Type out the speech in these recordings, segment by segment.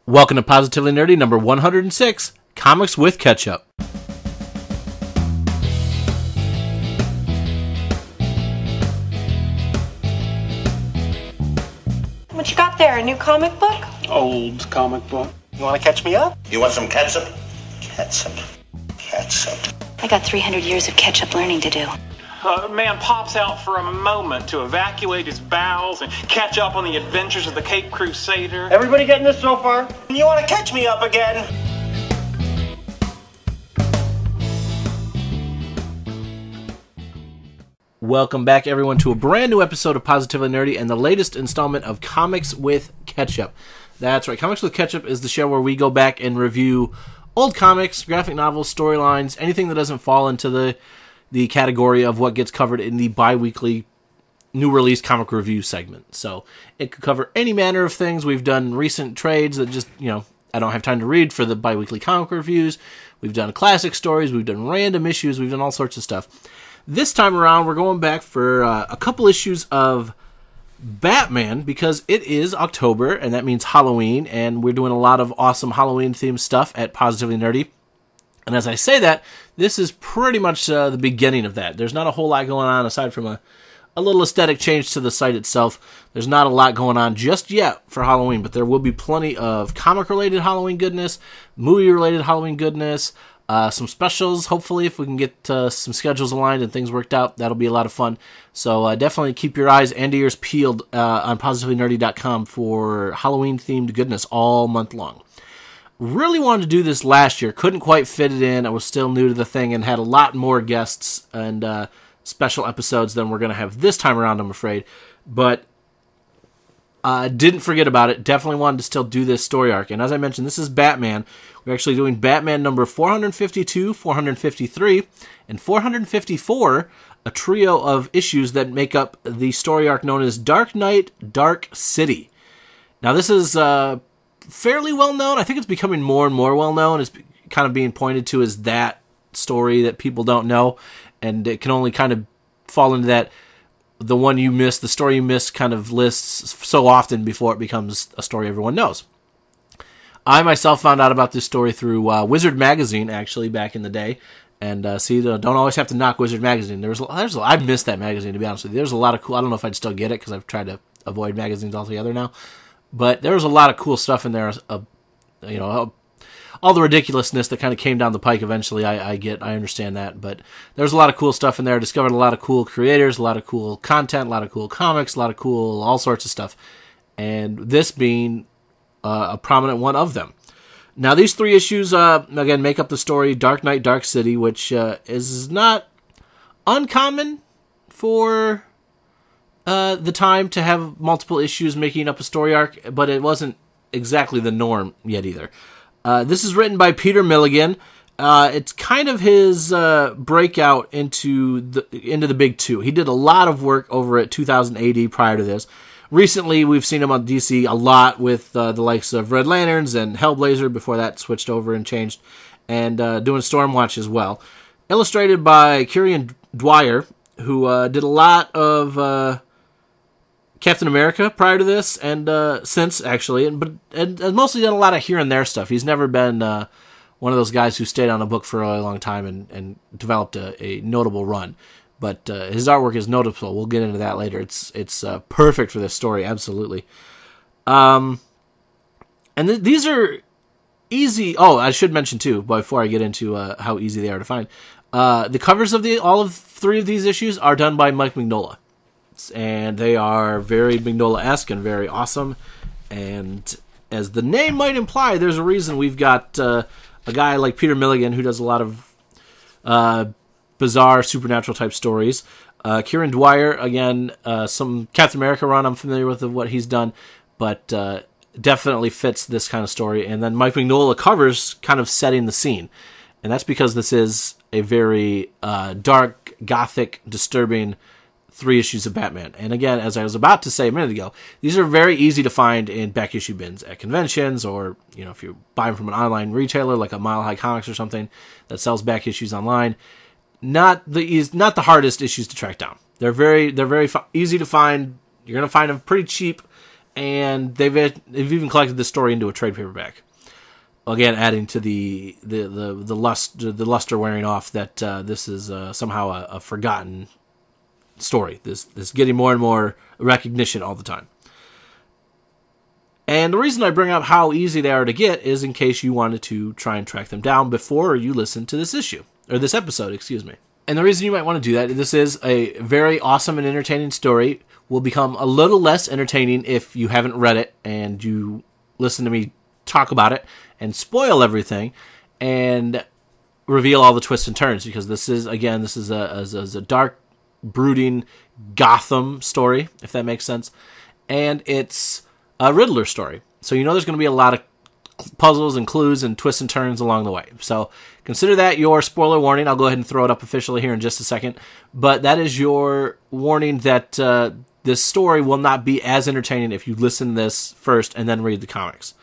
Welcome to Positively Nerdy number 106, Comics with Ketchup. What you got there, a new comic book? Old comic book. You want to catch me up? You want some ketchup? Ketchup. Ketchup. I got 300 years of ketchup learning to do. A man pops out for a moment to evacuate his bowels and catch up on the adventures of the Cape Crusader. Everybody getting this so far? You want to catch me up again? Welcome back, everyone, to a brand new episode of Positively Nerdy and the latest installment of Comics with Ketchup. That's right, Comics with Ketchup is the show where we go back and review old comics, graphic novels, storylines, anything that doesn't fall into the category of what gets covered in the bi-weekly new release comic review segment. So it could cover any manner of things. We've done recent trades that just, I don't have time to read for the bi-weekly comic reviews. We've done classic stories. We've done random issues. We've done all sorts of stuff. This time around, we're going back for a couple issues of Batman because it is October, and that means Halloween, and we're doing a lot of awesome Halloween-themed stuff at Positively Nerdy. And as I say that, this is pretty much the beginning of that. There's not a whole lot going on aside from a little aesthetic change to the site itself. There's not a lot going on just yet for Halloween, but there will be plenty of comic-related Halloween goodness, movie-related Halloween goodness, some specials. Hopefully, if we can get some schedules aligned and things worked out, that'll be a lot of fun. So definitely keep your eyes and ears peeled on positivelynerdy.com for Halloween-themed goodness all month long. Really wanted to do this last year. Couldn't quite fit it in. I was still new to the thing and had a lot more guests and special episodes than we're going to have this time around, I'm afraid. But didn't forget about it. Definitely wanted to still do this story arc. And as I mentioned, this is Batman. We're actually doing Batman number 452, 453, and 454, a trio of issues that make up the story arc known as Dark Knight, Dark City. Now, this is fairly well known. I think it's becoming more and more well known. It's kind of being pointed to as that story that people don't know, and it can only kind of fall into that the one you missed, the story you missed kind of lists so often before it becomes a story everyone knows. I myself found out about this story through Wizard Magazine, actually, back in the day. And don't always have to knock Wizard Magazine. I missed that magazine, to be honest with you. There's a lot of cool, I don't know if I'd still get it because I've tried to avoid magazines altogether now. But there was a lot of cool stuff in there, all the ridiculousness that kind of came down the pike eventually, I understand that. But there's a lot of cool stuff in there. I discovered a lot of cool creators, a lot of cool content, a lot of cool comics, a lot of cool all sorts of stuff. And this being a prominent one of them. Now, these three issues, again, make up the story Dark Knight, Dark City, which is not uncommon for the time to have multiple issues making up a story arc, but it wasn't exactly the norm yet either. This is written by Peter Milligan. It's kind of his breakout into the big two. He did a lot of work over at 2000 AD prior to this. Recently, we've seen him on DC a lot with the likes of Red Lanterns and Hellblazer before that switched over and changed, and doing Stormwatch as well. Illustrated by Kieron Dwyer, who did a lot of Captain America prior to this, and since, actually, and mostly done a lot of here and there stuff. He's never been one of those guys who stayed on a book for a really long time and developed a notable run. But his artwork is noticeable. We'll get into that later. It's perfect for this story, absolutely. And these are easy. Oh, I should mention, too, before I get into how easy they are to find, the covers of all of three of these issues are done by Mike Mignola. And they are very Mignola-esque and very awesome. And as the name might imply, there's a reason we've got a guy like Peter Milligan who does a lot of bizarre supernatural type stories. Kieron Dwyer, again, some Captain America run I'm familiar with of what he's done, but definitely fits this kind of story. And then Mike Mignola covers kind of setting the scene. And that's because this is a very dark, gothic, disturbing 3 issues of Batman. And again, as I was about to say a minute ago, these are very easy to find in back issue bins at conventions, or if you buy them from an online retailer like a Mile High Comics or something that sells back issues online. Not the hardest issues to track down. They're very easy to find. You're going to find them pretty cheap, and they've even collected this story into a trade paperback. Again, adding to the luster wearing off that this is somehow a forgotten story. This getting more and more recognition all the time. And the reason I bring up how easy they are to get is in case you wanted to try and track them down before you listen to this issue, or this episode, excuse me. And the reason you might want to do that, this is a very awesome and entertaining story, will become a little less entertaining if you haven't read it and you listen to me talk about it and spoil everything and reveal all the twists and turns, because this is a dark, brooding Gotham story, if that makes sense. And it's a Riddler story. So you know there's going to be a lot of puzzles and clues and twists and turns along the way. So consider that your spoiler warning. I'll go ahead and throw it up officially here in just a second. But that is your warning that this story will not be as entertaining if you listen to this first and then read the comics.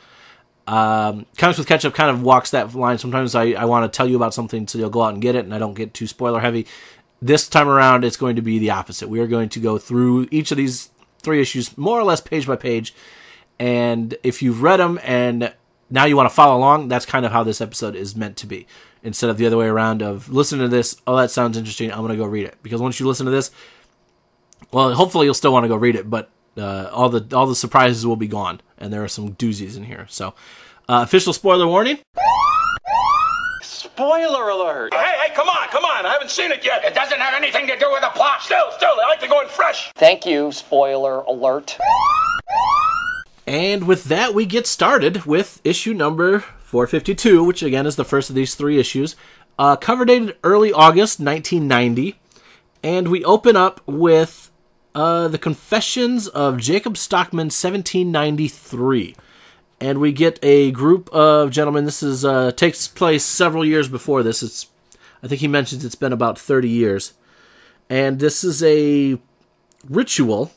Comics with Ketchup kind of walks that line. Sometimes I want to tell you about something so you'll go out and get it and I don't get too spoiler heavy. This time around, it's going to be the opposite. We are going to go through each of these 3 issues more or less page by page. And if you've read them and now you want to follow along, that's kind of how this episode is meant to be. Instead of the other way around of listen to this, oh, that sounds interesting, I'm going to go read it. Because once you listen to this, well, hopefully you'll still want to go read it, but all the surprises will be gone. And there are some doozies in here. So, official spoiler warning. Spoiler alert! Hey, come on. I haven't seen it yet. It doesn't have anything to do with the plot. Still, I like to go in fresh. Thank you, spoiler alert. And with that, we get started with issue number 452, which again is the first of these 3 issues. Cover dated early August 1990. And we open up with the Confessions of Jacob Stockman, 1793. And we get a group of gentlemen. This is takes place several years before this. I think he mentions it's been about 30 years. And this is a ritual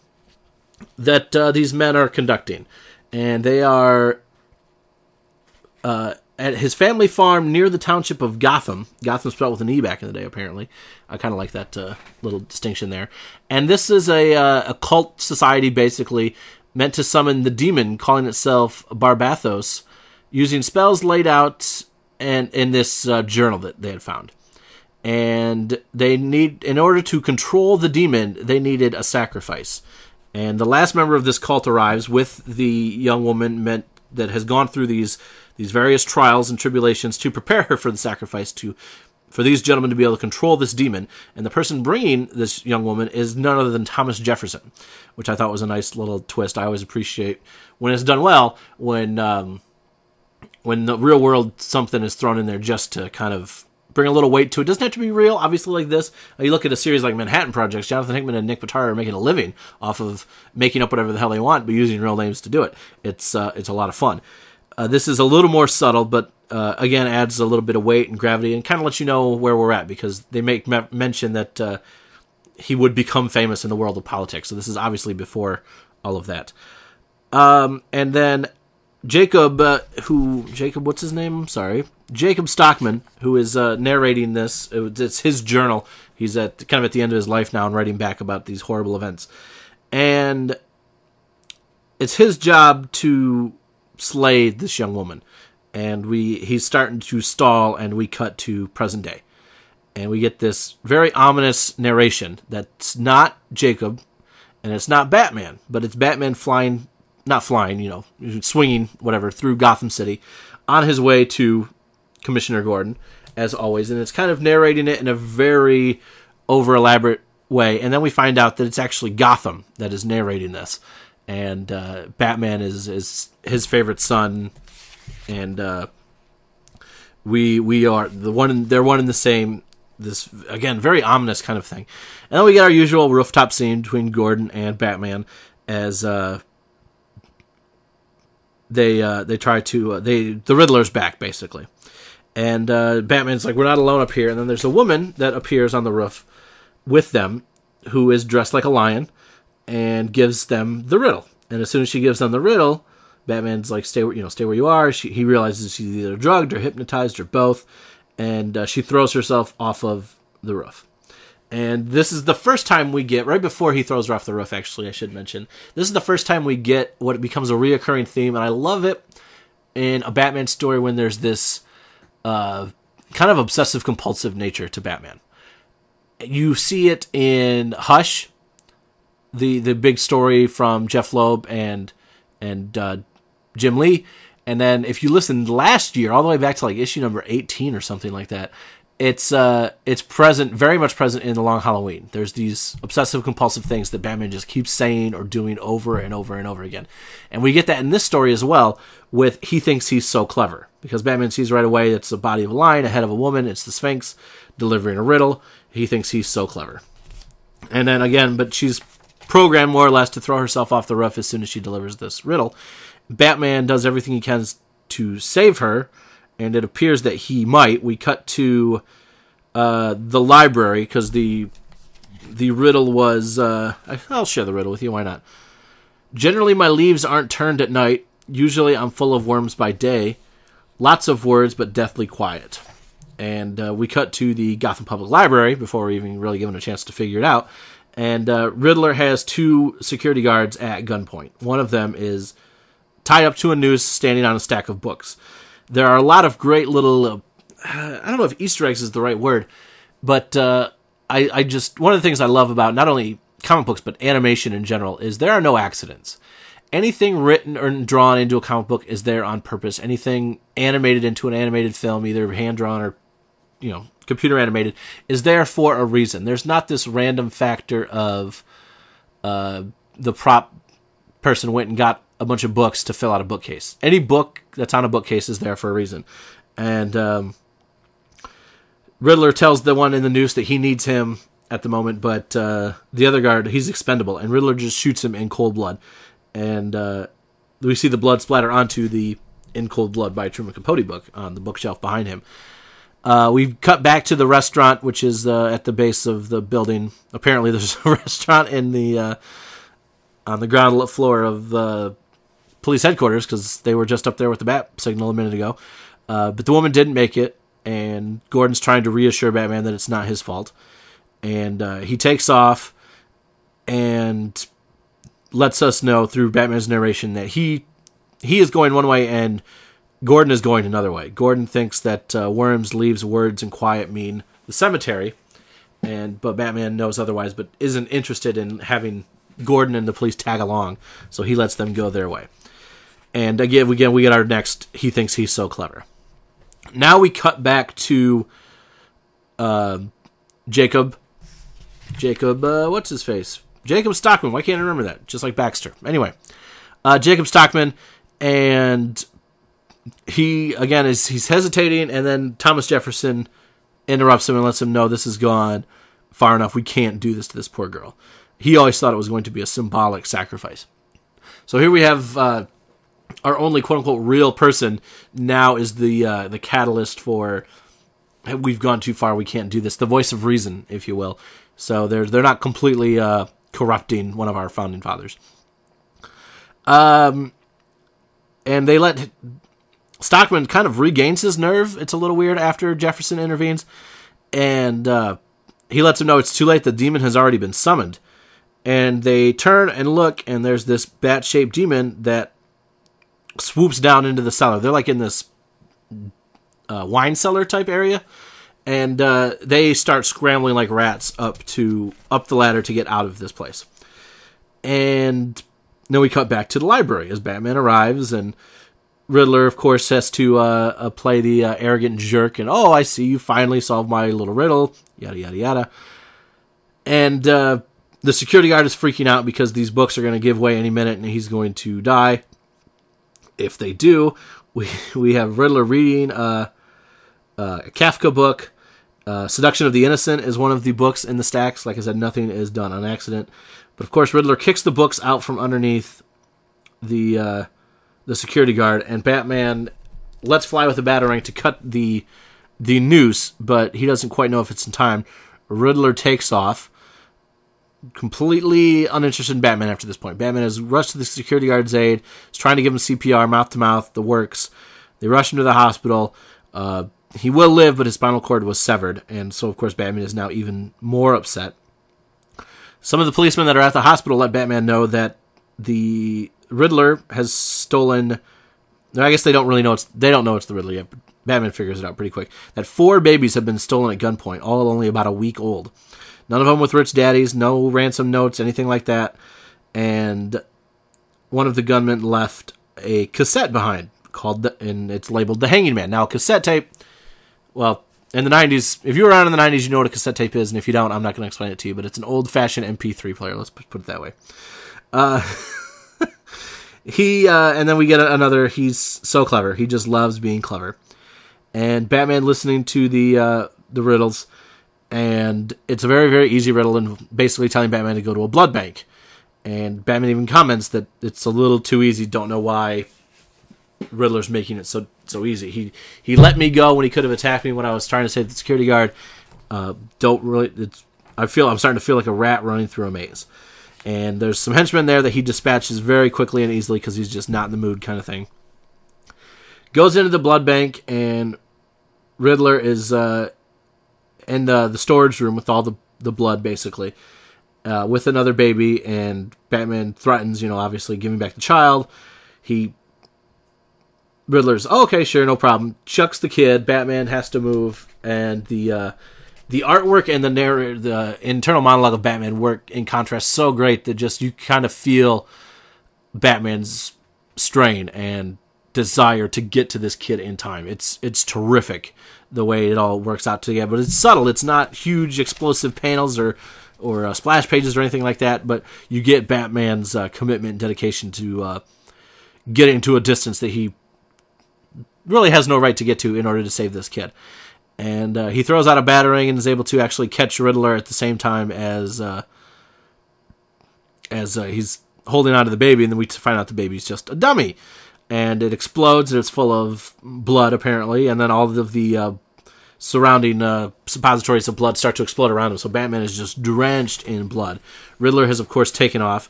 that these men are conducting. And they are at his family farm near the township of Gotham. Gotham spelled with an E back in the day, apparently. I kind of like that little distinction there. And this is a cult society, basically, meant to summon the demon, calling itself Barbathos, using spells laid out in this journal that they had found. And in order to control the demon, they needed a sacrifice. And the last member of this cult arrives with the young woman that has gone through these various trials and tribulations to prepare her for the sacrifice for these gentlemen to be able to control this demon. And the person bringing this young woman is none other than Thomas Jefferson, which I thought was a nice little twist. I always appreciate when it's done well, when the real world something is thrown in there just to kind of bring a little weight to it. It doesn't have to be real, obviously, like this. You look at a series like Manhattan Projects, Jonathan Hickman and Nick Pitarra are making a living off of making up whatever the hell they want, but using real names to do it. It's a lot of fun. This is a little more subtle, but again, adds a little bit of weight and gravity and kind of lets you know where we're at, because they make mention that he would become famous in the world of politics. So this is obviously before all of that. And then Jacob, what's his name? Sorry. Jacob Stockman, who is narrating this. It's his journal. He's kind of at the end of his life now and writing back about these horrible events. And it's his job to slay this young woman. And he's starting to stall, and we cut to present day. And we get this very ominous narration that's not Jacob, and it's not Batman, but it's Batman swinging, whatever, through Gotham City on his way to Commissioner Gordon, as always. And it's kind of narrating it in a very over-elaborate way. And then we find out that it's actually Gotham that is narrating this. And Batman is his favorite son, and we are they're one and the same. This, again, very ominous kind of thing. And then we get our usual rooftop scene between Gordon and Batman as the Riddler's back, basically. And Batman's like, we're not alone up here. And then there's a woman that appears on the roof with them who is dressed like a lion and gives them the riddle. And as soon as she gives them the riddle, Batman's like, stay where you are. He realizes she's either drugged or hypnotized or both. And she throws herself off of the roof. And this is the first time we get, right before he throws her off the roof, actually, I should mention. This is the first time we get what becomes a reoccurring theme, and I love it in a Batman story when there's this kind of obsessive-compulsive nature to Batman. You see it in Hush, the big story from Jeff Loeb and Jim Lee. And then if you listened last year, all the way back to like issue number 18 or something like that, it's present, very much present in The Long Halloween. There's these obsessive-compulsive things that Batman just keeps saying or doing over and over and over again. And we get that in this story as well with He Thinks He's So Clever. Because Batman sees right away it's the body of a lion, a head of a woman, it's the Sphinx delivering a riddle. He thinks he's so clever. And then again, but she's programmed more or less to throw herself off the roof as soon as she delivers this riddle. Batman does everything he can to save her, and it appears that he might. We cut to the library, because the riddle was... I'll share the riddle with you, why not? Generally, my leaves aren't turned at night. Usually, I'm full of worms by day. Lots of words, but deathly quiet. And we cut to the Gotham Public Library, before we're even really given a chance to figure it out. And Riddler has 2 security guards at gunpoint. One of them is tied up to a noose, standing on a stack of books. There are a lot of great little, I don't know if Easter eggs is the right word, but I just, one of the things I love about not only comic books, but animation in general, is there are no accidents. Anything written or drawn into a comic book is there on purpose. Anything animated into an animated film, either hand-drawn or, computer animated, is there for a reason. There's not this random factor of the prop person went and got a bunch of books to fill out a bookcase. Any book that's on a bookcase is there for a reason. And Riddler tells the one in the noose that he needs him at the moment, but the other guard, he's expendable, and Riddler just shoots him in cold blood. And we see the blood splatter onto the In Cold Blood by Truman Capote book on the bookshelf behind him. We cut back to the restaurant, which is at the base of the building. Apparently there's a restaurant in the on the ground floor of the police headquarters, because they were just up there with the bat signal a minute ago. But the woman didn't make it, and Gordon's trying to reassure Batman that it's not his fault. And he takes off and lets us know through Batman's narration that he is going one way and Gordon is going another way. Gordon thinks that worms, leaves, words, and quiet mean the cemetery, but Batman knows otherwise, but isn't interested in having Gordon and the police tag along, so he lets them go their way. And again, we get our next, He Thinks He's So Clever. Now we cut back to Jacob, what's his face? Jacob Stockman. Why can't I remember that? Just like Baxter. Anyway, Jacob Stockman, and he, again, he's hesitating, and then Thomas Jefferson interrupts him and lets him know this has gone far enough. We can't do this to this poor girl. He always thought it was going to be a symbolic sacrifice. So here we have our only quote-unquote real person now is the catalyst for we've gone too far, we can't do this. The voice of reason, if you will. So they're not completely corrupting one of our founding fathers. And they let Stockman kind of regains his nerve. It's a little weird after Jefferson intervenes. And he lets him know it's too late. The demon has already been summoned. And they turn and look, and there's this bat-shaped demon that swoops down into the cellar. They're like in this wine cellar type area. And they start scrambling like rats up the ladder to get out of this place. And then we cut back to the library as Batman arrives, and Riddler, of course, has to play the arrogant jerk, and, oh, I see, you finally solved my little riddle, yada, yada, yada. And the security guard is freaking out because these books are going to give way any minute, and he's going to die. If they do, we have Riddler reading a Kafka book. Seduction of the Innocent is one of the books in the stacks. Like I said, nothing is done on accident. But of course, Riddler kicks the books out from underneath the security guard, and Batman lets fly with a batarang to cut the noose, but he doesn't quite know if it's in time. Riddler takes off, completely uninterested in Batman after this point. Batman has rushed to the security guard's aid, is trying to give him CPR, mouth-to-mouth, the works. They rush him to the hospital. he will live, but his spinal cord was severed, and so of course Batman is now even more upset. Some of the policemen that are at the hospital let Batman know that the Riddler has stolen. I guess they don't know it's the Riddler yet, but Batman figures it out pretty quick. That 4 babies have been stolen at gunpoint, all only about a week old. None of them with rich daddies, no ransom notes, anything like that. And one of the gunmen left a cassette behind, and it's labeled The Hanging Man. Now, cassette tape, well, in the 90s, if you were around in the 90s, you know what a cassette tape is, and if you don't, I'm not going to explain it to you, but it's an old-fashioned MP3 player, let's put it that way. And then we get another, he's so clever, he just loves being clever. And Batman listening to the riddles, and it's a very, very easy riddle, and basically telling Batman to go to a blood bank. And Batman even comments that it's a little too easy, don't know why Riddler's making it so easy. He let me go when he could have attacked me when I was trying to save the security guard. I'm starting to feel like a rat running through a maze. And there's some henchmen there that he dispatches very quickly and easily because he's just not in the mood kind of thing. Goes into the blood bank, and Riddler is in the storage room with all the blood, basically, with another baby, and Batman threatens, obviously giving back the child. Riddler's, okay, sure, no problem. Chucks the kid. Batman has to move, and the artwork and the internal monologue of Batman work in contrast so great that just you kind of feel Batman's strain and desire to get to this kid in time. It's terrific the way it all works out together, but it's subtle. It's not huge explosive panels or splash pages or anything like that, but you get Batman's commitment and dedication to getting to a distance that he really has no right to get to in order to save this kid. And he throws out a batarang and is able to actually catch Riddler at the same time as he's holding on to the baby, and then we find out the baby's just a dummy. And it explodes, and it's full of blood, apparently, and then all of the surrounding suppositories of blood start to explode around him, so Batman is just drenched in blood. Riddler has, of course, taken off.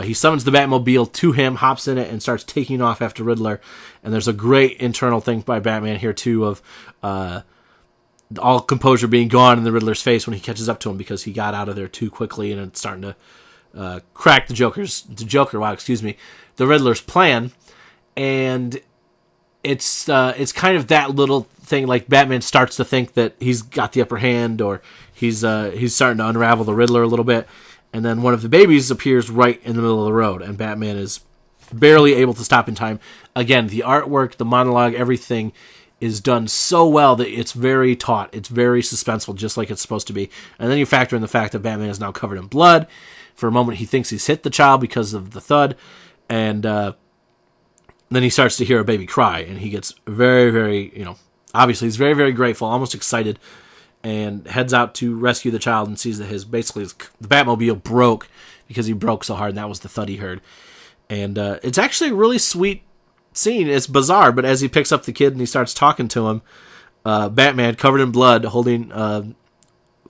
He summons the Batmobile to him, hops in it, and starts taking off after Riddler. And there's a great internal thing by Batman here, too, of all composure being gone in the Riddler's face when he catches up to him because he got out of there too quickly, and it's starting to crack the Riddler's plan. And it's kind of that little thing, like Batman starts to think that he's got the upper hand, or he's starting to unravel the Riddler a little bit. And then one of the babies appears right in the middle of the road, and Batman is barely able to stop in time. Again, the artwork, the monologue, everything is done so well that it's very taut. It's very suspenseful, just like it's supposed to be. And then you factor in the fact that Batman is now covered in blood. For a moment, he thinks he's hit the child because of the thud, and then he starts to hear a baby cry, and he gets very, very, obviously he's very, very grateful, almost excited, and heads out to rescue the child and sees that the Batmobile broke because he broke so hard, and that was the thud he heard. And it's actually a really sweet scene. It's bizarre, but as he picks up the kid and he starts talking to him, Batman, covered in blood, holding a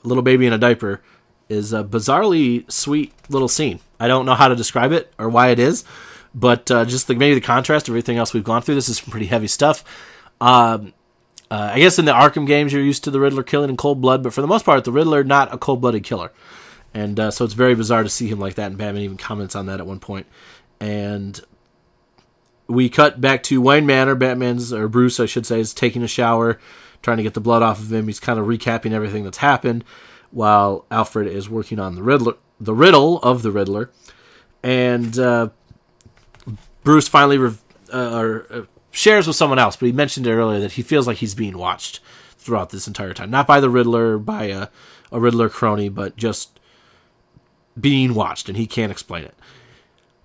little baby in a diaper, is a bizarrely sweet little scene. I don't know how to describe it or why it is, but just maybe the contrast of everything else we've gone through. This is some pretty heavy stuff. I guess in the Arkham games you're used to the Riddler killing in cold blood, but for the most part, the Riddler not a cold-blooded killer. And so it's very bizarre to see him like that, and Batman even comments on that at one point. And we cut back to Wayne Manor. Bruce, I should say, is taking a shower, trying to get the blood off of him. He's kind of recapping everything that's happened, while Alfred is working on the riddle of the Riddler. And Bruce finally shares with someone else, but he mentioned it earlier that he feels like he's being watched throughout this entire time. Not by the Riddler, by a Riddler crony, but just being watched, and he can't explain it.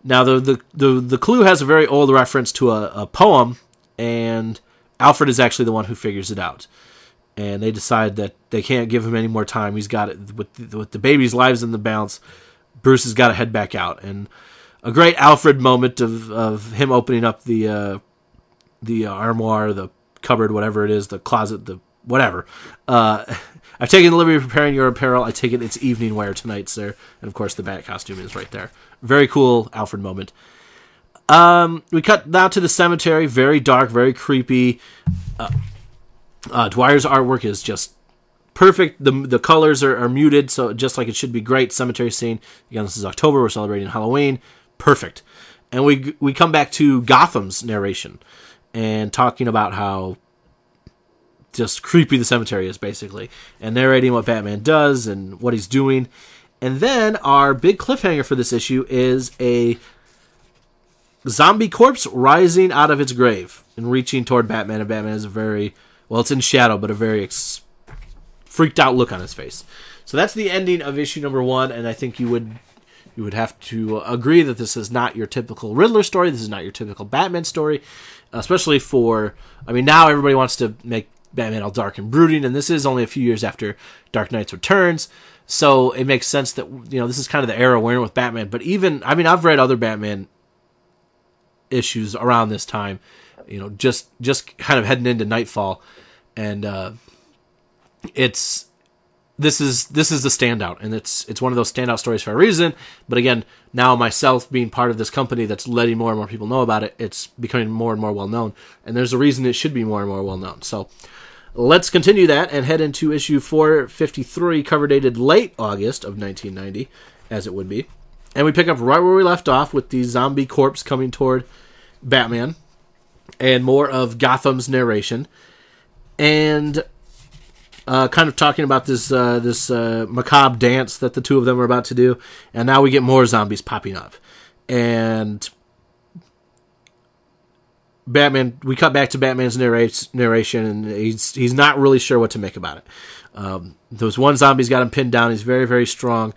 Now, the clue has a very old reference to a poem, and Alfred is actually the one who figures it out. And they decide that they can't give him any more time. He's got it with the baby's lives in the balance. Bruce has got to head back out, and a great Alfred moment of him opening up the armoire, the cupboard, whatever it is, the closet, the whatever. I've taken the liberty of preparing your apparel. I take it it's evening wear tonight, sir. And of course, the bat costume is right there. Very cool Alfred moment. We cut now to the cemetery. Very dark, very creepy. Dwyer's artwork is just perfect. The colors are muted, so just like it should be. Great cemetery scene. Again, this is October. We're celebrating Halloween. Perfect. And we come back to Gotham's narration and talking about how just creepy the cemetery is, basically, and narrating what Batman does and what he's doing. And then our big cliffhanger for this issue is a zombie corpse rising out of its grave and reaching toward Batman. And Batman has a very, well, it's in shadow, but a very freaked out look on his face. So that's the ending of issue number 1, and I think you would have to agree that this is not your typical Riddler story. This is not your typical Batman story, especially for, I mean, now everybody wants to make Batman all dark and brooding, and this is only a few years after Dark Knight's Returns, so it makes sense that, you know, this is kind of the era we're in with Batman. But even, I mean, I've read other Batman issues around this time, you know, just kind of heading into Nightfall, and this is the standout, and it's one of those standout stories for a reason. But again, now myself being part of this company that's letting more and more people know about it, it's becoming more and more well known, and there's a reason it should be more and more well known. So let's continue that and head into issue 453, cover dated late August of 1990, as it would be, and we pick up right where we left off with the zombie corpse coming toward Batman, and more of Gotham's narration, and kind of talking about this macabre dance that the two of them are about to do, and now we get more zombies popping up, and Batman. We cut back to Batman's narration, and he's not really sure what to make about it. Those one zombie's got him pinned down. He's very, very strong,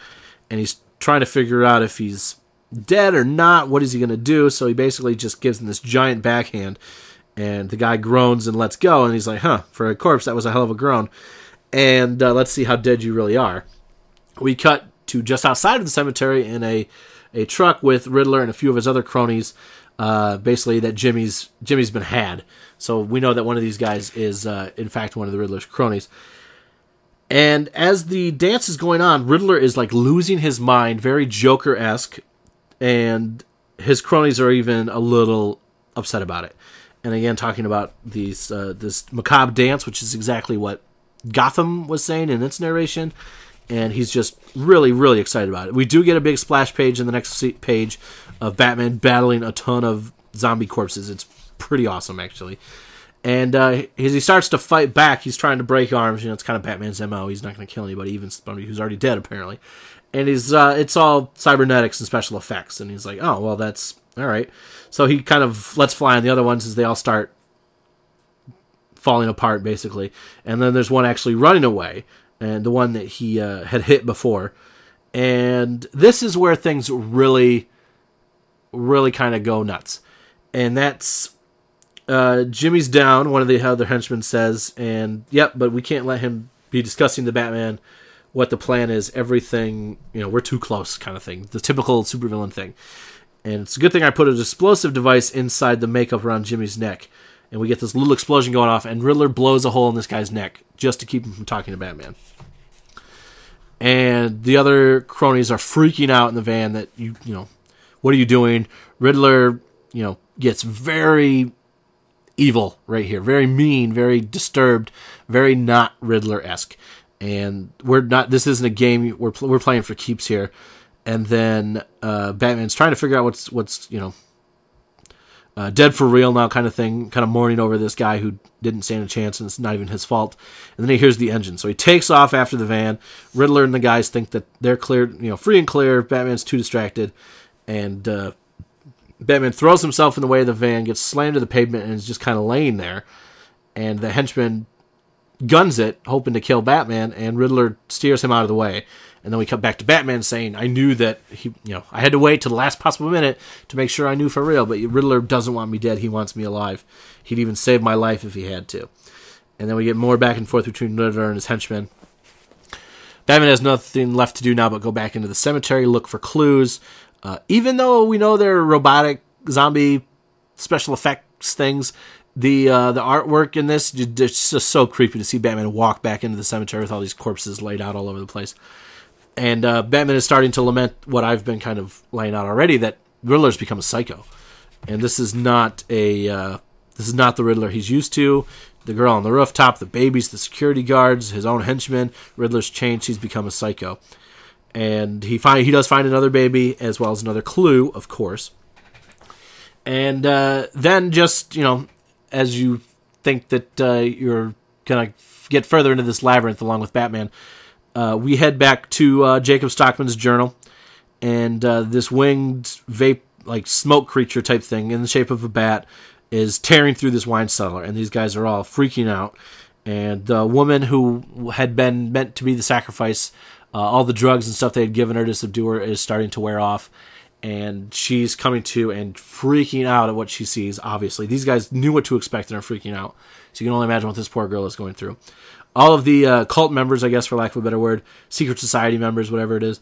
and he's trying to figure out if he's dead or not. What is he going to do? So he basically just gives him this giant backhand, and the guy groans and lets go, and he's like, huh, for a corpse, that was a hell of a groan. And let's see how dead you really are. We cut to just outside of the cemetery in a truck with Riddler and a few of his other cronies, basically that Jimmy's been had. So we know that one of these guys is, in fact, one of the Riddler's cronies. And as the dance is going on, Riddler is like losing his mind, very Joker-esque, and his cronies are even a little upset about it. And again, talking about this macabre dance, which is exactly what Gotham was saying in its narration, and he's just really, really excited about it. We do get a big splash page in the next page of Batman battling a ton of zombie corpses. It's pretty awesome, actually. And as he starts to fight back, he's trying to break arms. You know, it's kind of Batman's MO. He's not going to kill anybody, even somebody who's already dead, apparently. And it's all cybernetics and special effects. And he's like, oh, well, that's all right. So he kind of lets fly on the other ones as they all start falling apart, basically. And then there's one actually running away, and the one that he had hit before. And this is where things really, really kind of go nuts. And that's Jimmy's down, one of the other henchmen says, and yep, but we can't let him be discussing the Batman, what the plan is, everything, you know, we're too close kind of thing. The typical supervillain thing. And it's a good thing I put an explosive device inside the makeup around Jimmy's neck. And we get this little explosion going off, and Riddler blows a hole in this guy's neck just to keep him from talking to Batman. And the other cronies are freaking out in the van that, you know, what are you doing? Riddler, you know, gets very evil right here. Very mean, very disturbed, very not Riddler-esque. And this isn't a game, we're playing for keeps here. And then Batman's trying to figure out what's you know, dead for real now kind of thing, kind of mourning over this guy who didn't stand a chance and it's not even his fault. And then he hears the engine. So he takes off after the van. Riddler and the guys think that they're clear, you know, free and clear. Batman's too distracted. And Batman throws himself in the way of the van, gets slammed to the pavement, and is just kind of laying there. And the henchman guns it, hoping to kill Batman, and Riddler steers him out of the way. And then we cut back to Batman saying, I knew that I had to wait till the last possible minute to make sure I knew for real, but Riddler doesn't want me dead, he wants me alive. He'd even save my life if he had to. And then we get more back and forth between Riddler and his henchmen. Batman has nothing left to do now but go back into the cemetery, look for clues. Even though we know they're robotic zombie special effects things, the artwork in this, it's just so creepy to see Batman walk back into the cemetery with all these corpses laid out all over the place. And Batman is starting to lament what I've been kind of laying out already, that Riddler's become a psycho. And this is not a This is not the Riddler he's used to. The girl on the rooftop, the babies, the security guards, his own henchmen. Riddler's changed. He's become a psycho. And he does find another baby, as well as another clue, of course. And then just, as you think that you're going to get further into this labyrinth along with Batman, we head back to Jacob Stockman's journal. And this winged smoke creature type thing in the shape of a bat is tearing through this wine cellar. And these guys are all freaking out. And the woman who had been meant to be the sacrifice, all the drugs and stuff they had given her to subdue her, is starting to wear off. And she's coming to and freaking out at what she sees, obviously. These guys knew what to expect and are freaking out. So you can only imagine what this poor girl is going through. All of the cult members, I guess for lack of a better word, secret society members, whatever it is,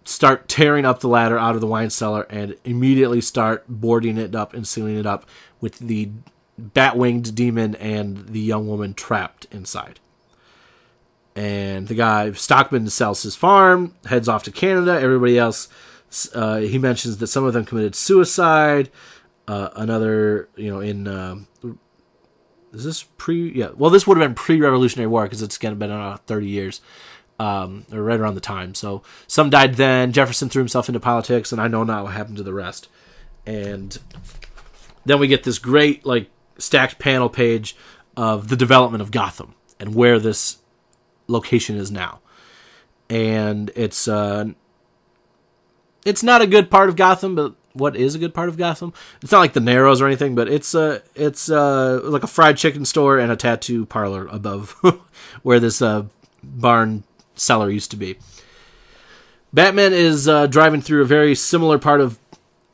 start tearing up the ladder out of the wine cellar and immediately start boarding it up and sealing it up with the bat-winged demon and the young woman trapped inside. And the guy, Stockman, sells his farm, heads off to Canada. Everybody else, he mentions that some of them committed suicide. Another, is this pre? Yeah, well, this would have been pre-Revolutionary War because it's been about 30 years, or right around the time. So some died then. Jefferson threw himself into politics, and I know not what happened to the rest. And then we get this great, stacked panel page of the development of Gotham and where this location is now. And it's not a good part of Gotham, but what is a good part of Gotham? It's not like the Narrows or anything, but it's like a fried chicken store and a tattoo parlor above where this barn cellar used to be. Batman is driving through a very similar part of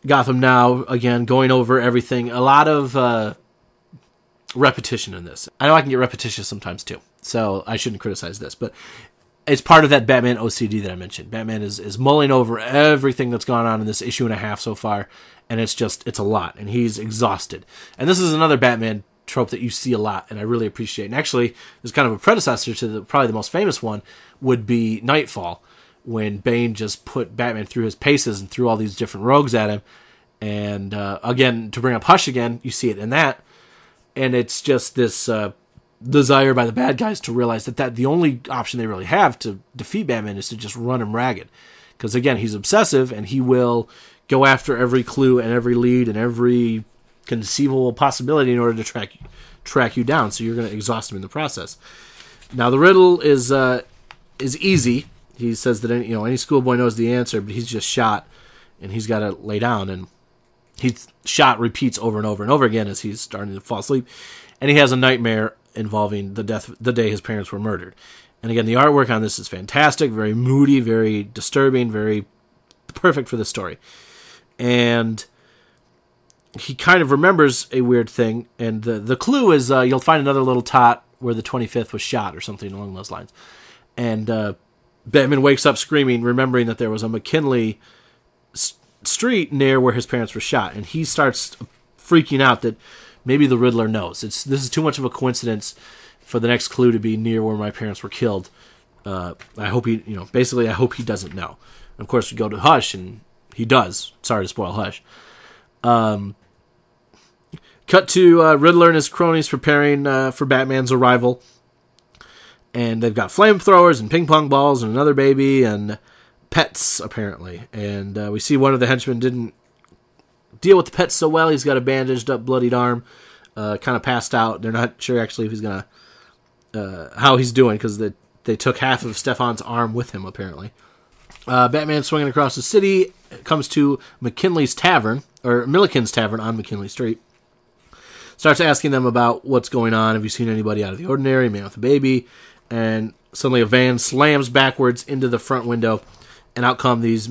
Gotham now, again, going over everything. A lot of repetition in this. I know I can get repetitious sometimes too, so I shouldn't criticize this, but it's part of that Batman OCD that I mentioned. Batman is mulling over everything that's gone on in this issue and a half so far, and it's a lot, and he's exhausted. And this is another Batman trope that you see a lot, and I really appreciate. And actually, there's kind of a predecessor to probably the most famous one would be Nightfall, when Bane just put Batman through his paces and threw all these different rogues at him. And again, to bring up Hush again, you see it in that. And it's just this desire by the bad guys to realize that the only option they really have to defeat Batman is to just run him ragged. Because again, he's obsessive, and he will go after every clue and every lead and every conceivable possibility in order to track you down. So you're going to exhaust him in the process. Now the riddle is easy. He says that any schoolboy knows the answer, but he's just shot, and he's got to lay down. And he's shot repeats over and over and over again as he's starting to fall asleep, and he has a nightmare involving the day his parents were murdered. And again, the artwork on this is fantastic, very moody, very disturbing, very perfect for the story. And he kind of remembers a weird thing, and the clue is you'll find another little tot where the 25th was shot or something along those lines. And Batman wakes up screaming, remembering that there was a McKinley street near where his parents were shot, and he starts freaking out that maybe the Riddler knows. This is too much of a coincidence for the next clue to be near where my parents were killed. I hope he doesn't know. Of course, we go to Hush, and he does. Sorry to spoil Hush. Cut to Riddler and his cronies preparing for Batman's arrival. And they've got flamethrowers and ping pong balls and another baby and pets, apparently. And we see one of the henchmen didn't deal with the pets so well. He's got a bandaged up, bloodied arm, kind of passed out. They're not sure, actually, if he's going to... how he's doing, because they took half of Stefan's arm with him, apparently. Batman swinging across the city, comes to McKinley's Tavern, or Milligan's Tavern on McKinley Street. Starts asking them about what's going on. Have you seen anybody out of the ordinary? Man with a baby. And suddenly a van slams backwards into the front window, and out come these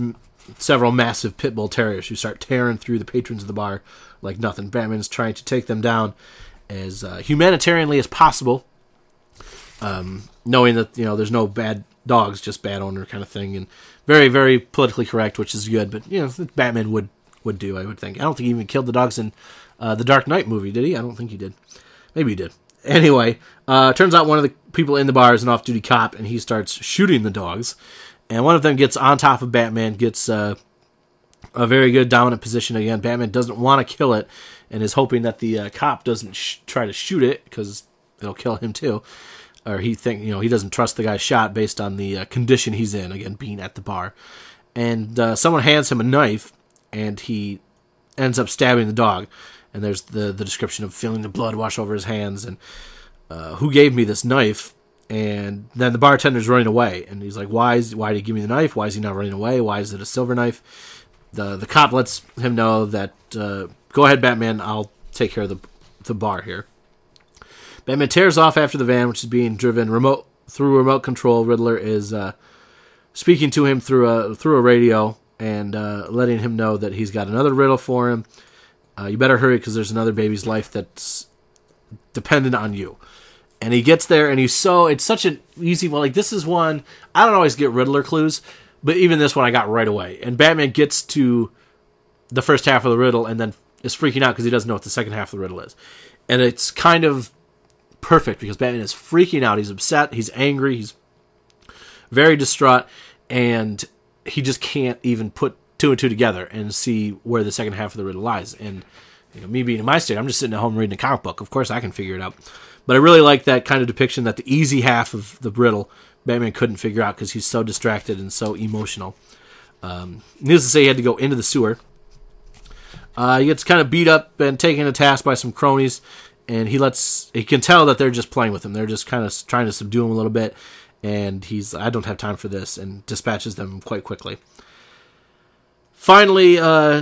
several massive pit bull terriers who start tearing through the patrons of the bar like nothing. Batman's trying to take them down as humanitarianly as possible, knowing that there's no bad dogs, just bad owner kind of thing, and very, very politically correct, which is good. But Batman would do, I would think. I don't think he even killed the dogs in the Dark Knight movie, did he? I don't think he did. Maybe he did. Anyway, turns out one of the people in the bar is an off-duty cop, and he starts shooting the dogs. And one of them gets on top of Batman, gets a very good dominant position again. Batman doesn't want to kill it, and is hoping that the cop doesn't try to shoot it because it'll kill him too. Or he doesn't trust the guy's shot based on the condition he's in, again, being at the bar. And someone hands him a knife, and he ends up stabbing the dog. And there's the description of feeling the blood wash over his hands, and who gave me this knife? And then the bartender's running away, and he's like, why did he give me the knife? Why is he not running away? Why is it a silver knife? The cop lets him know that, go ahead, Batman, I'll take care of the bar here. Batman tears off after the van, which is being driven through remote control. Riddler is speaking to him through a radio and letting him know that he's got another riddle for him. You better hurry because there's another baby's life that's dependent on you. And he gets there, and it's such an easy one. Like, this is one, I don't always get Riddler clues, but even this one I got right away. And Batman gets to the first half of the riddle and then is freaking out because he doesn't know what the second half of the riddle is. And it's kind of perfect because Batman is freaking out. He's upset. He's angry. He's very distraught. And he just can't even put two and two together and see where the second half of the riddle lies. And me being in my state, I'm just sitting at home reading a comic book. Of course I can figure it out. But I really like that kind of depiction that the easy half of the riddle Batman couldn't figure out because he's so distracted and so emotional. Needless to say, he had to go into the sewer. He gets kind of beat up and taken to task by some cronies. And he can tell that they're just playing with him. They're just kind of trying to subdue him a little bit. And he's, I don't have time for this, and dispatches them quite quickly. Finally,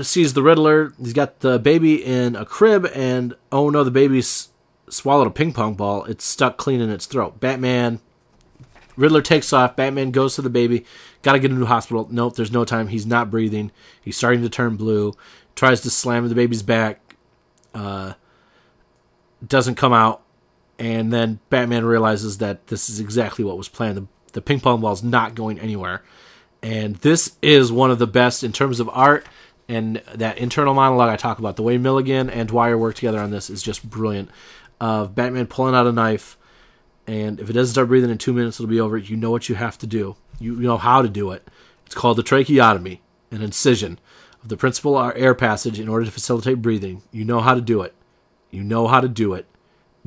sees the Riddler. He's got the baby in a crib, and oh no, the baby's swallowed a ping pong ball. It's stuck clean in its throat. Riddler takes off. Batman goes to the baby. Got to get him to the hospital. Nope, there's no time. He's not breathing. He's starting to turn blue. Tries to slam the baby's back. Doesn't come out, and then Batman realizes that this is exactly what was planned. The ping pong ball's not going anywhere, and this is one of the best in terms of art and that internal monologue I talk about. The way Milligan and Dwyer work together on this is just brilliant. Of Batman pulling out a knife, and if it doesn't start breathing in 2 minutes, it'll be over. You know what you have to do. You know how to do it. It's called the tracheotomy, an incision of the principal air passage in order to facilitate breathing. You know how to do it. You know how to do it.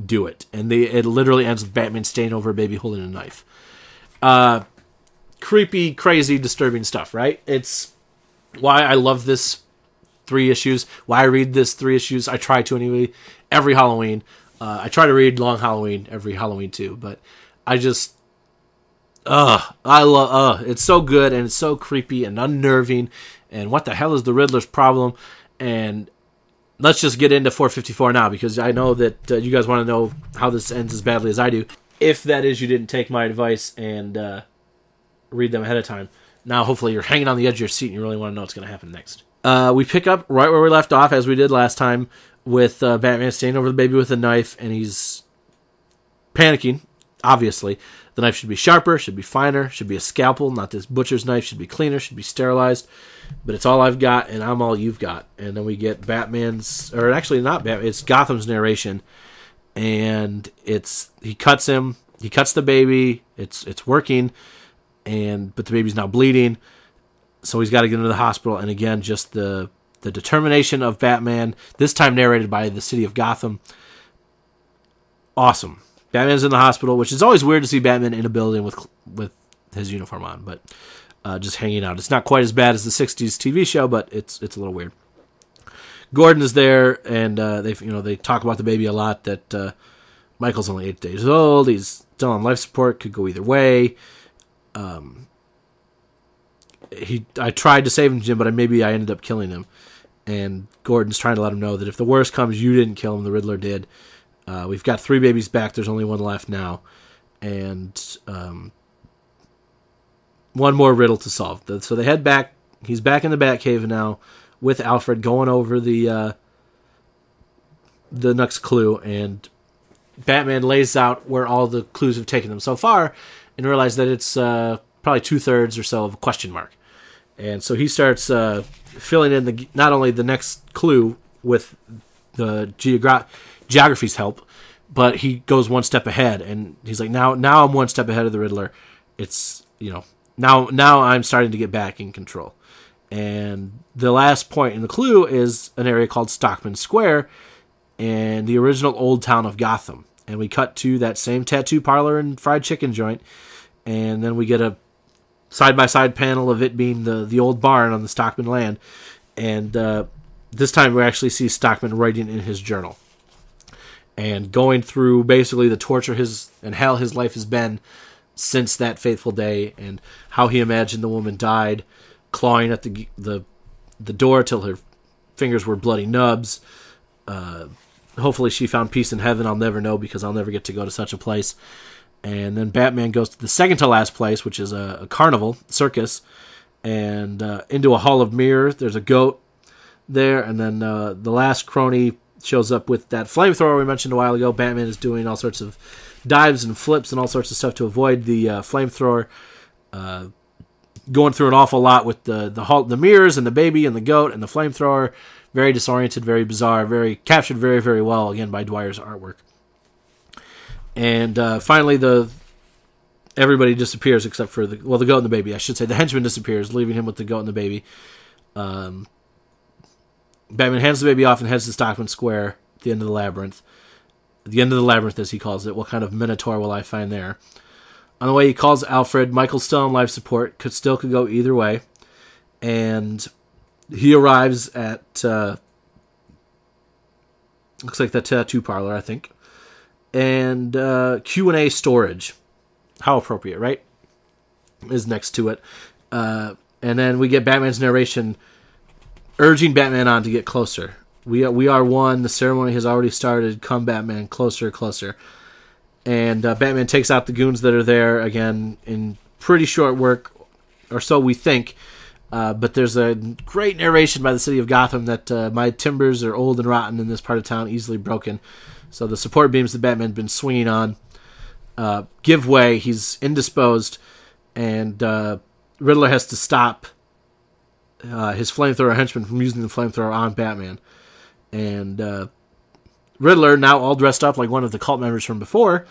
Do it. And it literally ends with Batman staying over a baby holding a knife. Creepy, crazy, disturbing stuff, right? It's why I love this 3 issues. Why I read this 3 issues. I try to anyway. Every Halloween. I try to read Long Halloween every Halloween too. But I just... it's so good and it's so creepy and unnerving. And what the hell is the Riddler's problem? And... let's just get into 454 now, because I know that you guys want to know how this ends as badly as I do. If that is, you didn't take my advice and read them ahead of time. Now, hopefully, you're hanging on the edge of your seat and you really want to know what's going to happen next. We pick up right where we left off, as we did last time, with Batman standing over the baby with a knife, and he's panicking, obviously. The knife should be sharper, should be finer, should be a scalpel, not this butcher's knife, should be cleaner, should be sterilized. But it's all I've got, and I'm all you've got. And then we get Batman's, or actually not Batman, it's Gotham's narration. And he cuts him, he cuts the baby, it's working, but the baby's now bleeding. So he's got to get into the hospital, and again, just the determination of Batman, this time narrated by the city of Gotham. Awesome. Batman's in the hospital, which is always weird to see Batman in a building with his uniform on, but just hanging out. It's not quite as bad as the 60s TV show, but it's a little weird. Gordon is there, and they talk about the baby a lot, that Michael's only 8 days old, he's still on life support, could go either way. I tried to save him, Jim, but maybe I ended up killing him. And Gordon's trying to let him know that if the worst comes, you didn't kill him, the Riddler did. We've got 3 babies back. There's only 1 left now. And 1 more riddle to solve. So they head back. He's back in the Batcave now with Alfred, going over the next clue. And Batman lays out where all the clues have taken them so far and realizes that it's probably 2/3 or so of a question mark. And so he starts filling in not only the next clue with the geography's help, but he goes 1 step ahead, and he's like, now I'm 1 step ahead of the Riddler. It's, now I'm starting to get back in control. And the last point in the clue is an area called Stockman Square and the original old town of Gotham. And we cut to that same tattoo parlor and fried chicken joint. And then we get a side-by-side panel of it being the old barn on the Stockman land. And this time we actually see Stockman writing in his journal. And going through basically the torture and hell his life has been since that fateful day. And how he imagined the woman died, clawing at the door till her fingers were bloody nubs. Hopefully she found peace in heaven. I'll never know because I'll never get to go to such a place. And then Batman goes to the second to last place, which is a carnival, circus, and into a hall of mirrors. There's a goat there, and then the last crony shows up with that flamethrower we mentioned a while ago. Batman is doing all sorts of dives and flips and all sorts of stuff to avoid the flamethrower. Going through an awful lot with the mirrors and the baby and the goat and the flamethrower. Very disoriented, very bizarre, very captured very, very well, again, by Dwyer's artwork. And finally, everybody disappears except for the goat and the baby. I should say the henchman disappears, leaving him with the goat and the baby. Batman hands the baby off and heads to Stockman Square at the end of the labyrinth. At the end of the labyrinth, as he calls it. What kind of minotaur will I find there? On the way, he calls Alfred. Michael's still on life support. Could go either way. And he arrives at looks like the tattoo parlor, I think. And Q&A storage. How appropriate, right? Is next to it. And then we get Batman's narration urging Batman on to get closer. We are one. The ceremony has already started. Come, Batman, closer, closer. And Batman takes out the goons that are there, again, in pretty short work, or so we think. But there's a great narration by the city of Gotham that my timbers are old and rotten in this part of town, easily broken. So the support beams that Batman's been swinging on give way. He's indisposed, and Riddler has to stop his flamethrower henchman from using the flamethrower on Batman. And Riddler, now all dressed up like one of the cult members from before,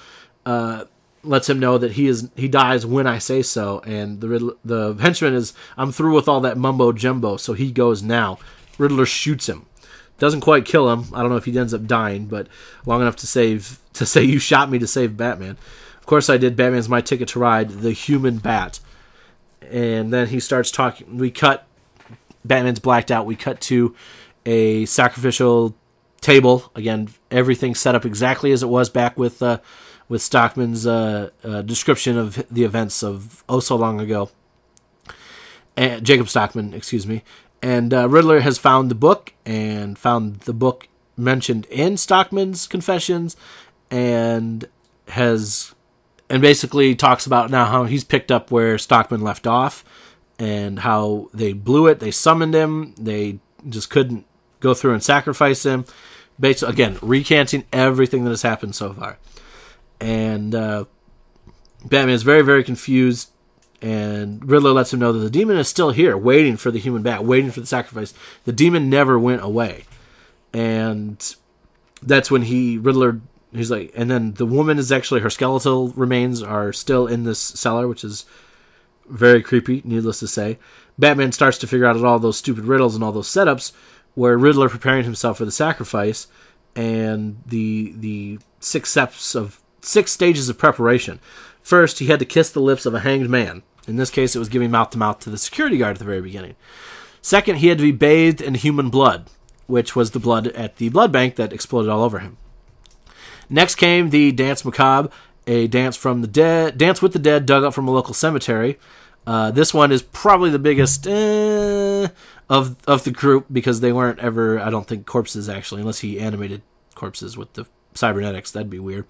lets him know that he dies when I say so. And the henchman is, I'm through with all that mumbo jumbo, so he goes now. Riddler shoots him. Doesn't quite kill him. I don't know if he ends up dying, but long enough to say you shot me to save Batman. Of course I did. Batman's my ticket to ride, the human bat. And then he starts talking. Batman's blacked out. We cut to a sacrificial table. Again, everything set up exactly as it was back with Stockman's description of the events of so long ago. Jacob Stockman, excuse me. And Riddler has found the book mentioned in Stockman's confessions, and basically talks about now how he's picked up where Stockman left off, and how they blew it. They summoned him. They just couldn't go through and sacrifice him. Basically, again, recanting everything that has happened so far. And Batman is very, very confused. And Riddler lets him know that the demon is still here, waiting for the human bat, waiting for the sacrifice. The demon never went away. And that's when he's like, and then the woman is actually, her skeletal remains are still in this cellar, which is very creepy, needless to say. Batman starts to figure out all those stupid riddles and all those setups where Riddler preparing himself for the sacrifice, and the 6 stages of preparation. First, he had to kiss the lips of a hanged man. In this case, it was giving mouth-to-mouth to the security guard at the very beginning. Second, he had to be bathed in human blood, which was the blood at the blood bank that exploded all over him. Next came the dance macabre, a dance with the dead dug up from a local cemetery. This one is probably the biggest of the group, because they weren't ever, I don't think, corpses actually, unless he animated corpses with the cybernetics. That'd be weird.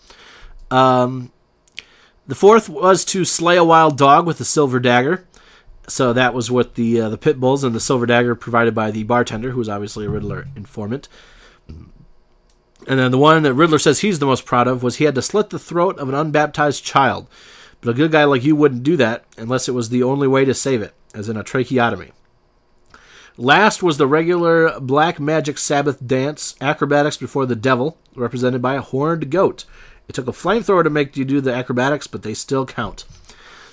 The fourth was to slay a wild dog with a silver dagger. So that was with the pit bulls and the silver dagger provided by the bartender, who was obviously a Riddler informant. And then the one that Riddler says he's the most proud of was he had to slit the throat of an unbaptized child. But a good guy like you wouldn't do that unless it was the only way to save it, as in a tracheotomy. Last was the regular Black Magic Sabbath dance, acrobatics before the devil, represented by a horned goat. It took a flamethrower to make you do the acrobatics, but they still count.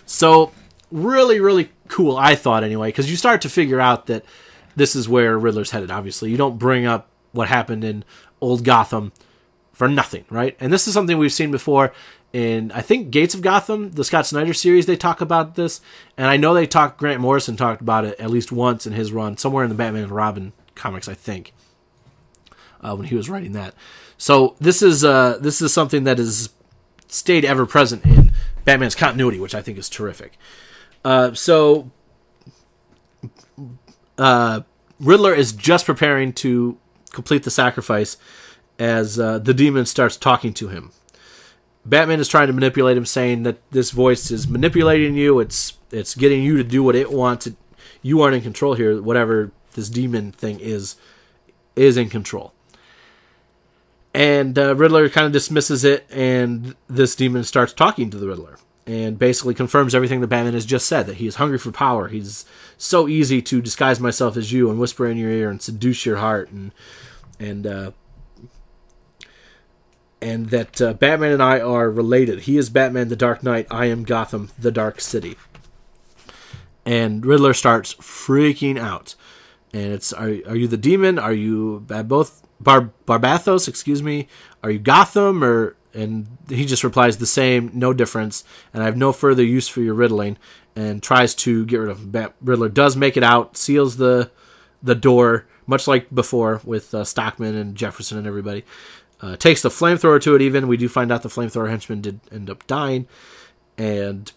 So, really, really cool, I thought anyway, because you start to figure out that this is where Riddler's headed, obviously. You don't bring up what happened in old Gotham for nothing, right? And this is something we've seen before in, I think, Gates of Gotham, the Scott Snyder series, they talk about this. And I know Grant Morrison talked about it at least once in his run, somewhere in the Batman and Robin comics, I think, when he was writing that. So this is something that has stayed ever present in Batman's continuity, which I think is terrific. Riddler is just preparing to complete the sacrifice as the demon starts talking to him. Batman is trying to manipulate him, saying that this voice is manipulating you. It's getting you to do what it wants. You aren't in control here. Whatever this demon thing is in control. And Riddler kind of dismisses it, and this demon starts talking to the Riddler and basically confirms everything that Batman has just said, that he is hungry for power. He's so easy to disguise myself as you and whisper in your ear and seduce your heart, and that Batman and I are related. He is Batman the Dark Knight. I am Gotham, the Dark City. And Riddler starts freaking out. And it's, are you the demon? Are you both Barbathos? Excuse me. Are you Gotham? And he just replies the same, no difference. And I have no further use for your riddling. And tries to get rid of him. Riddler does make it out, seals the door, much like before with Stockman and Jefferson and everybody. Takes the flamethrower to it even. We do find out the flamethrower henchman did end up dying. And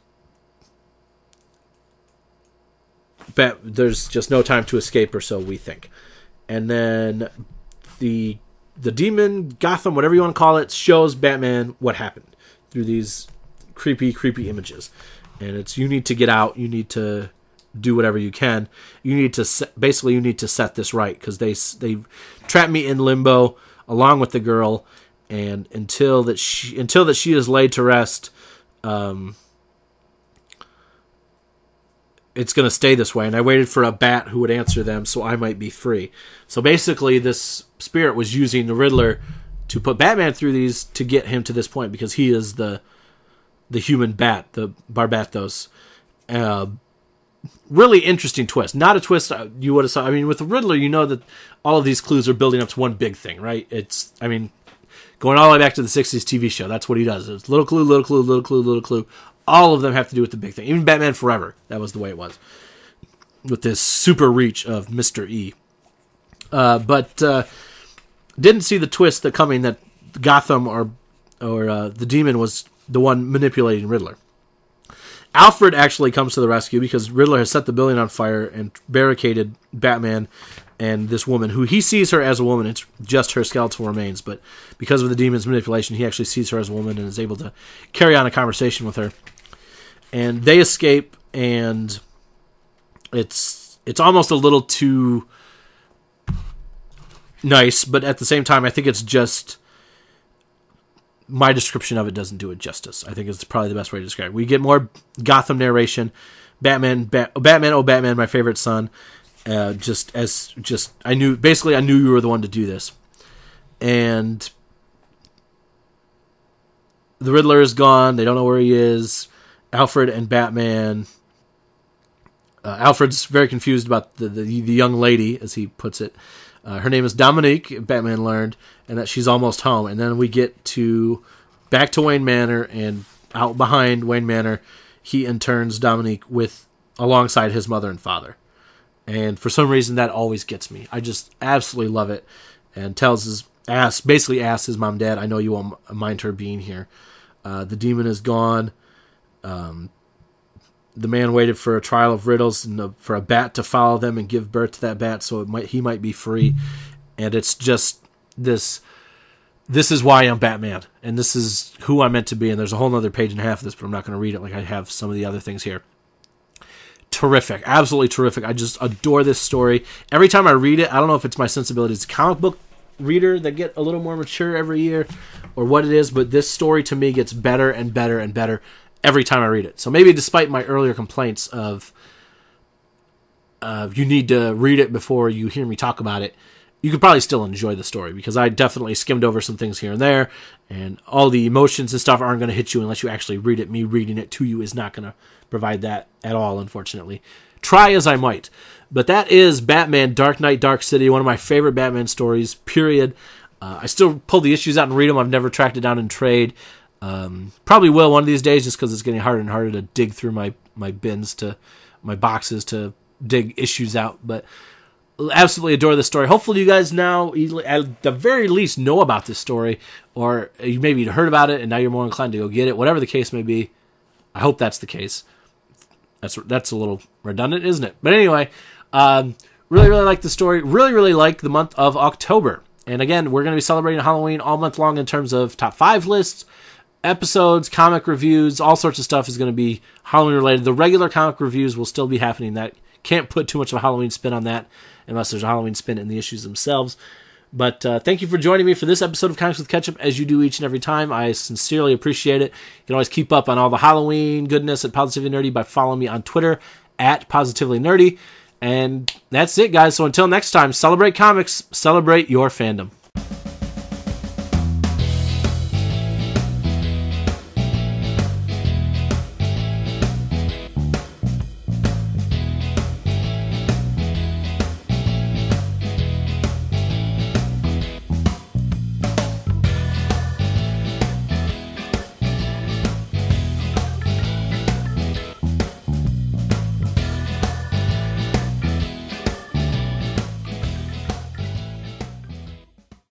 there's just no time to escape, or so we think. And then the demon, Gotham, whatever you want to call it, shows Batman what happened through these creepy images. And it's, you need to get out. You need to do whatever you can. You need to set this right, because they trapped me in limbo along with the girl, and until that she is laid to rest, it's going to stay this way. And I waited for a bat who would answer them so I might be free. So basically, this spirit was using the Riddler to put Batman through these to get him to this point, because he is the human bat, the Barbathos. Really interesting twist. Not a twist you would have saw. I mean, with the Riddler, you know that all of these clues are building up to one big thing, right? It's, I mean, going all the way back to the 60s TV show, that's what he does. It's little clue, little clue, little clue, little clue. All of them have to do with the big thing. Even Batman Forever, that was the way it was. With this super reach of Mr. E. But didn't see the twist coming that Gotham or the demon was the one manipulating Riddler. Alfred actually comes to the rescue because Riddler has set the building on fire and barricaded Batman and this woman, who he sees her as a woman. It's just her skeletal remains, but because of the demon's manipulation, he actually sees her as a woman and is able to carry on a conversation with her. And they escape, and it's almost a little too nice, but at the same time, I think it's just, my description of it doesn't do it justice. I think it's probably the best way to describe it. We get more Gotham narration. Batman, oh Batman, my favorite son. I knew you were the one to do this. And the Riddler is gone. They don't know where he is. Alfred and Batman. Alfred's very confused about the young lady, as he puts it. Her name is Dominique, Batman learned, and that she's almost home. And then we get back to Wayne Manor, and out behind Wayne Manor, he interns Dominique alongside his mother and father. And for some reason, that always gets me. I just absolutely love it. And basically asks his mom, Dad, I know you won't mind her being here. The demon is gone. The man waited for a trial of riddles and for a bat to follow them and give birth to that bat, so he might be free. And it's just this. This is why I'm Batman, and this is who I'm meant to be. And there's a whole other page and a half of this, but I'm not going to read it like I have some of the other things here. Terrific, absolutely terrific. I just adore this story. Every time I read it, I don't know if it's my sensibility as a comic book reader that get a little more mature every year, or what it is, but this story to me gets better and better and better every time I read it. So maybe despite my earlier complaints of you need to read it before you hear me talk about it, you could probably still enjoy the story, because I definitely skimmed over some things here and there, and all the emotions and stuff aren't going to hit you unless you actually read it. Me reading it to you is not going to provide that at all, unfortunately. Try as I might. But that is Batman Dark Knight Dark City, one of my favorite Batman stories, period. I still pull the issues out and read them. I've never tracked it down in trade. Probably will one of these days, just because it's getting harder and harder to dig through my bins, my boxes to dig issues out. But absolutely adore this story. Hopefully you guys now, at the very least, know about this story, or you maybe heard about it and now you're more inclined to go get it. Whatever the case may be, I hope that's the case. That's a little redundant, isn't it? But anyway, really like the story. Really like the month of October. And again, we're going to be celebrating Halloween all month long in terms of top 5 lists, episodes, comic reviews, all sorts of stuff is going to be Halloween related. The regular comic reviews will still be happening. That can't put too much of a Halloween spin on that unless there's a Halloween spin in the issues themselves. But thank you for joining me for this episode of Comics with Ketchup, as you do each and every time. I sincerely appreciate it. You can always keep up on all the Halloween goodness at Positively Nerdy by following me on Twitter at Positively Nerdy. And that's it, guys. So until next time, celebrate comics, celebrate your fandom.